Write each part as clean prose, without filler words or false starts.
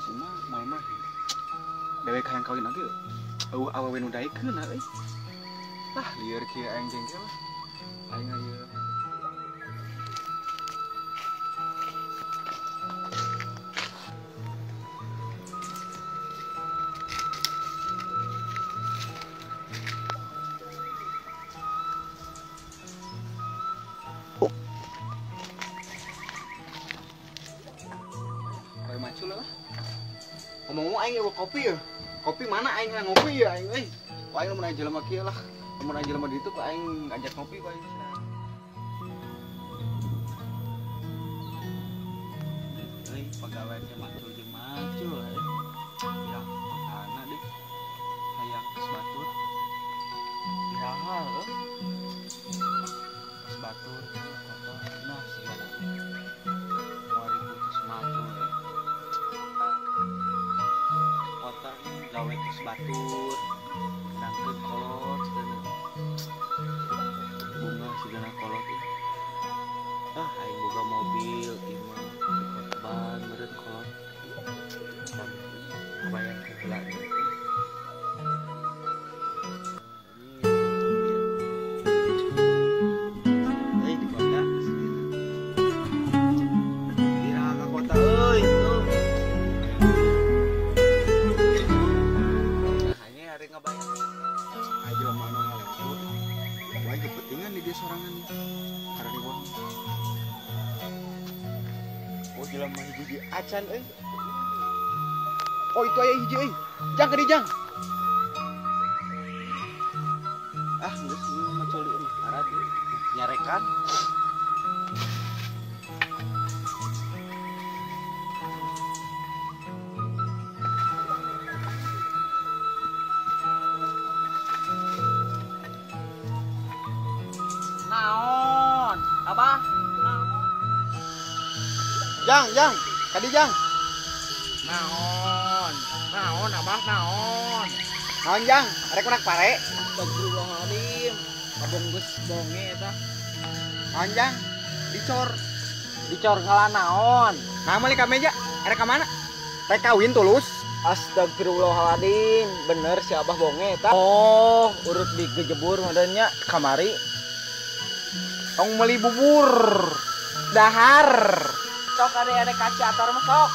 si mah moal mah dewek hayang kawin lagi awewe nu daekeun euy lah lieur kieu aing jengkel lah aing aya macul lah. Ngomong-ngomong aing eueuh kopi ya. Kopi mana aing ngopi ya aing euy. Aing mun aya jelema kieu lah. Mun aya jelema ditu ku aing ngajak ngopi ku aing. Euy pagawean teh macul jeung macul euy. Ya makana deh. Hayang geus batur. Iraha euy. Geus batur foto nah sigana. Moal putus macul euy. Gawe kus batur nangkeun kolot bunga sigana kolot aing boga mobil ieu mah ban meureun kolot kebayang heula euy di kota iraha ka kota euy kepentingan di dia sorangan karena di wong oh jelema hiji di acan euy oh itu aya hiji euy jang ka di jang ah geus ieu mah coli mah arat nyarekan naon abah jang kadi jang naon abah naon jang arek unak pare astagfirullahaladzim abang geus bonge eta naon jang dicor ngalah naon nah mali ka meja arek ka mana rek kawin tulus astagfirullahaladzim bener si abah bonge eta oh urut digejebur modenya kamari tong meuli bubur dahar sok ade kaca atar mah sok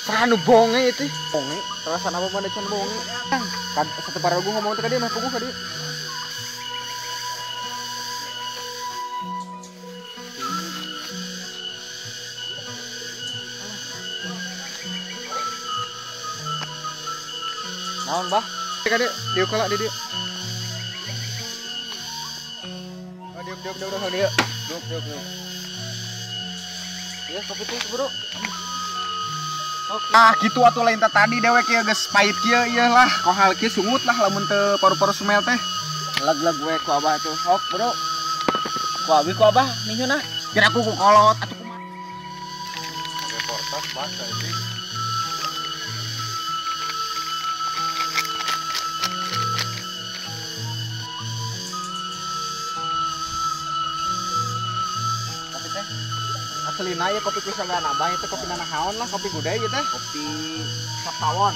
saha nu bonge itu bonge terasa apa mah can bonge kan satu paragu ngomong teh ka dieu mah puguh ka dieu naon bah ka dieu dieu kala di dieu Duk. Ya, kopi teh bro. Oke. Ah, gitu atuh lain tadi dewek ieu geus pait kieu ieu lah. Kohal kieu sungut lah lamun teu paru-paru sumel teh. Leg-leg we ku abah tuh. Sok, bro. Ku abi ku abah ninyeuna. Kira aku ku kolot atuh kumaha. Oke, portas bahasa ini. Aslina ya kopi kusangga nambah itu kopi nanahaon lah kopi gudai gitu kopi saptawon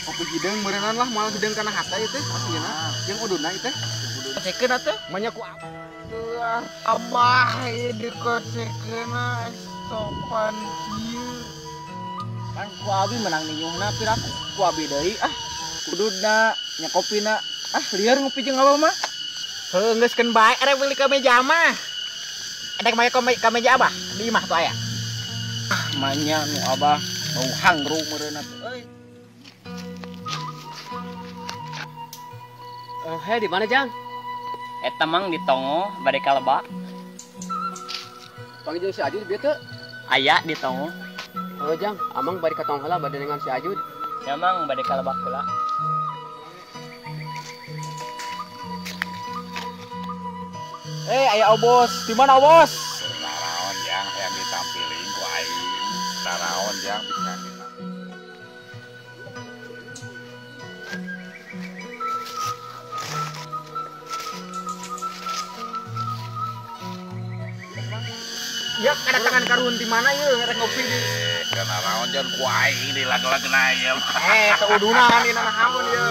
kopi hideng meureunan lah moal hideng kana hate itu aslina jeung uduna itu kosekeun atuh manya ku abah ieu dikosekeun sopan kieu kan ku abi menang ninyuhna pirak ku abi deui kuduna nya kopina lieur ngopi jeung abah mah heuh geuskeun bae arek beli ka meja mah ada ke meja abah di imah tuh aya manya nu abah mau hangru meureunna tuh euy he di mana jang eta mang di Tongo bade ka Lebak panggil si Ajud bieu teu aya di Tongo jang amang bade ka Tongo heula bade dengan si Ajud ya mang bade ka Lebak heula aya obos di mana obos naraon yang ditampilin ku aing naraon yang bisa ya kedatangan karun di mana yeuh ngerek ngopi di Karena naon jangan ku aing di lag-lagna ya. Teudunan di naon ya.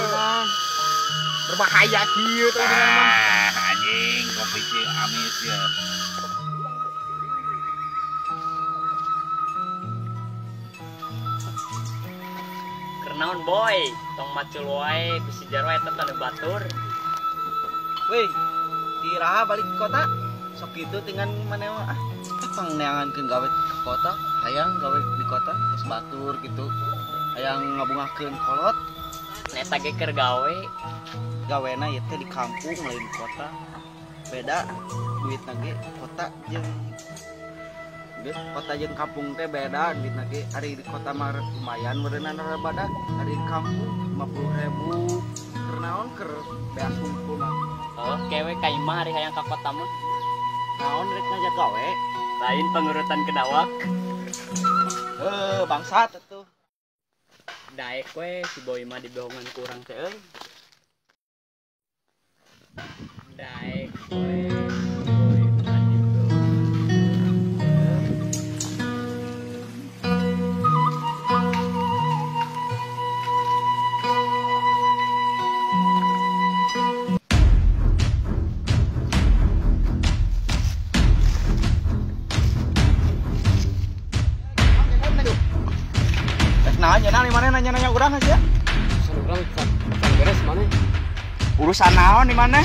Berbahaya kieu teudunan mah. Anjing kopi cing amis ya. Kernaon boy, tong macul wae bisi jaro eta tanda batur. Weh, iraha balik ke kota. Sok kitu tinggal mana mah tang neangankeun gawe ke kota, hayang gawe di kota terus batur gitu. Hayang ngabungakeun kolot, Eta ge keur gawe. gawena ieu teh di kampung lain di kota. Beda duitna ge kota jeung geus kota jeung kampung teh beda duitna ge. Ari di kota mah lumayan meureunna badak, ari di kampung 50.000 keur naon keur beas hungkul mah. Oh, kewe ka imah hari hayang ka kota mah. Naon rek ngajak gawe? Lain pengurutan kedawak. Bangsat atuh. Daek we si boy mah dibohongan kurang teh euy. Daek we si boy mah dibohongan. Nanya urang aja. Urusan urang can beres mana? Urusan naon di mana?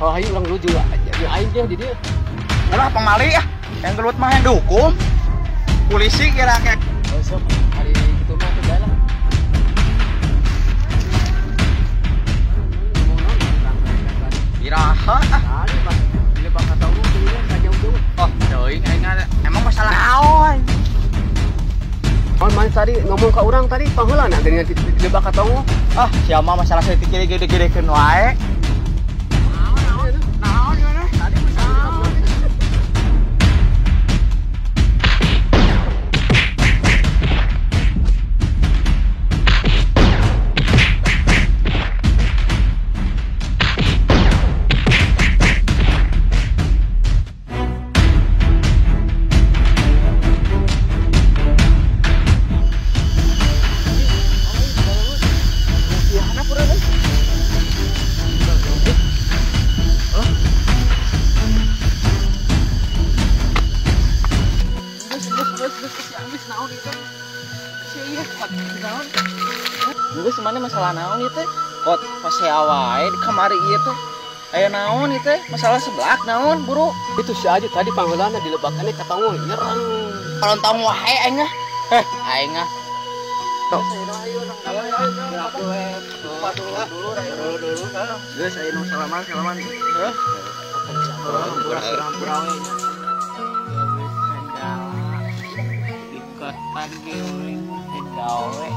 Kalau hayu urang luju jadi aing teh di dieu. Ulah pamali ya. Yang gelut mah yang dihukum. Polisi kira kayak Oh, sok hari kitu mah teh jalan. iraha. Tadi Pak, di lebak katamu teh ka jauh-jauh. Oh, teuing aing emang masalah naon? Mana tadi ngomong ke orang tadi pangheulah na dengan di lebak katamu. Ah, sia mah masalah saya gede-gedekeun wae. Naon gimana? Tadi masalah. Geus mana masalah naon ieu teh? Kot pasea wae di kamari ieu teh. Aya naon ieu teh? Masalah seblak naon, Buru? Itu si Ajut tadi pangheulana di lebakannya katamu nyerang. Kalau tamu wae aing ah. Aing ah. Geus aya nu salaman. Heuh. Pura-pura we nya. Di kota ge uling gawe.